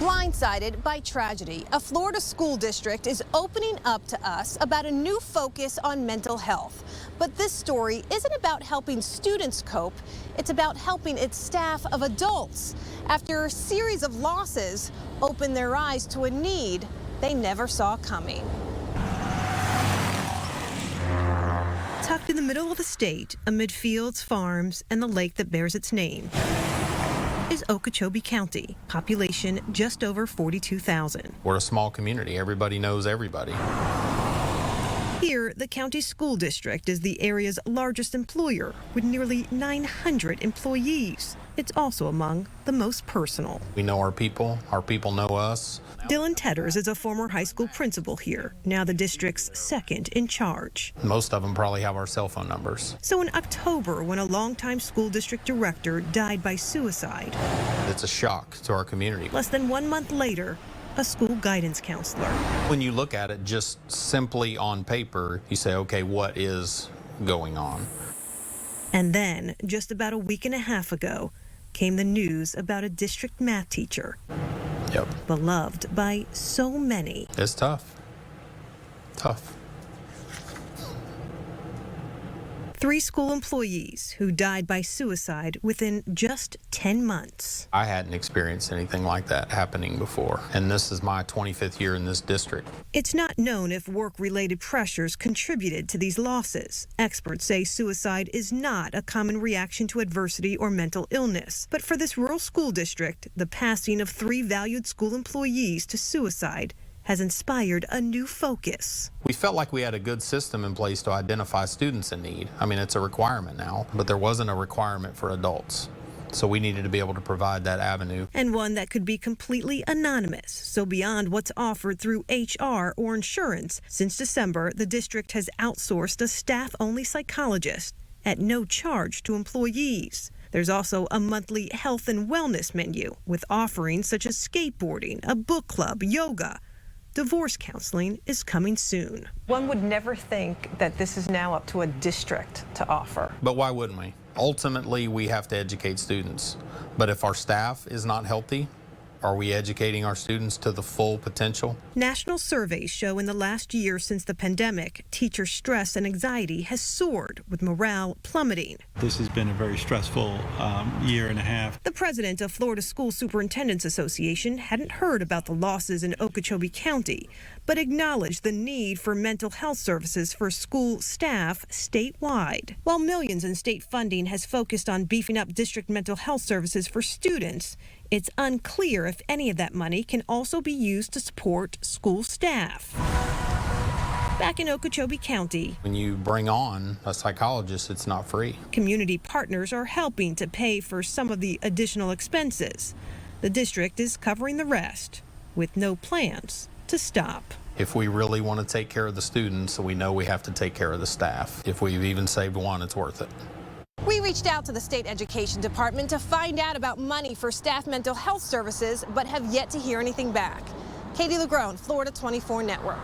Blindsided by tragedy, a Florida school district is opening up to us about a new focus on mental health. But this story isn't about helping students cope, it's about helping its staff of adults, after a series of losses, open their eyes to a need they never saw coming. Tucked in the middle of the state, amid fields, farms, and the lake that bears its name, is Okeechobee County, population just over 42,000. We're a small community. Everybody knows everybody. Here, the county school district is the area's largest employer, with nearly 900 employees. It's also among the most personal. We know our people know us. Dylan Tetters is a former high school principal here, now the district's second in charge. Most of them probably have our cell phone numbers. So in October, when a longtime school district director died by suicide, It's a shock to our community. less than 1 month later, a school guidance counselor. When you look at it just simply on paper, you say, okay, what is going on? And then, just about a week and a half ago, came the news about a district math teacher, Yep. beloved by so many. It's tough. Tough. 3 school employees who died by suicide within just 10 months. I hadn't experienced anything like that happening before, and this is my 25th year in this district. It's not known if work-related pressures contributed to these losses. Experts say suicide is not a common reaction to adversity or mental illness. But for this rural school district, the passing of 3 valued school employees to suicide has inspired a new focus. We felt like we had a good system in place to identify students in need. I mean, it's a requirement now, but there wasn't a requirement for adults. So we needed to be able to provide that avenue. And one that could be completely anonymous, so beyond what's offered through HR or insurance. Since December, the district has outsourced a staff-only psychologist at no charge to employees. There's also a monthly health and wellness menu with offerings such as skateboarding, a book club, yoga. Divorce counseling is coming soon. One would never think that this is now up to a district to offer. But why wouldn't we? Ultimately, we have to educate students. But if our staff is not healthy, are we educating our students to the full potential? National surveys show in the last year since the pandemic, teacher stress and anxiety has soared, with morale plummeting. This has been a very stressful year and a half. The president of Florida School Superintendents Association hadn't heard about the losses in Okeechobee County, but acknowledged the need for mental health services for school staff statewide. While millions in state funding has focused on beefing up district mental health services for students, it's unclear if any of that money can also be used to support school staff. Back in Okeechobee County, When you bring on a psychologist, it's not free. community partners are helping to pay for some of the additional expenses. The district is covering the rest, with no plans to stop. If we really want to take care of the students, we know we have to take care of the staff. If we've even saved one, it's worth it. We reached out to the state education department to find out about money for staff mental health services, but have yet to hear anything back. Katie LeGrone, Florida 24 Network.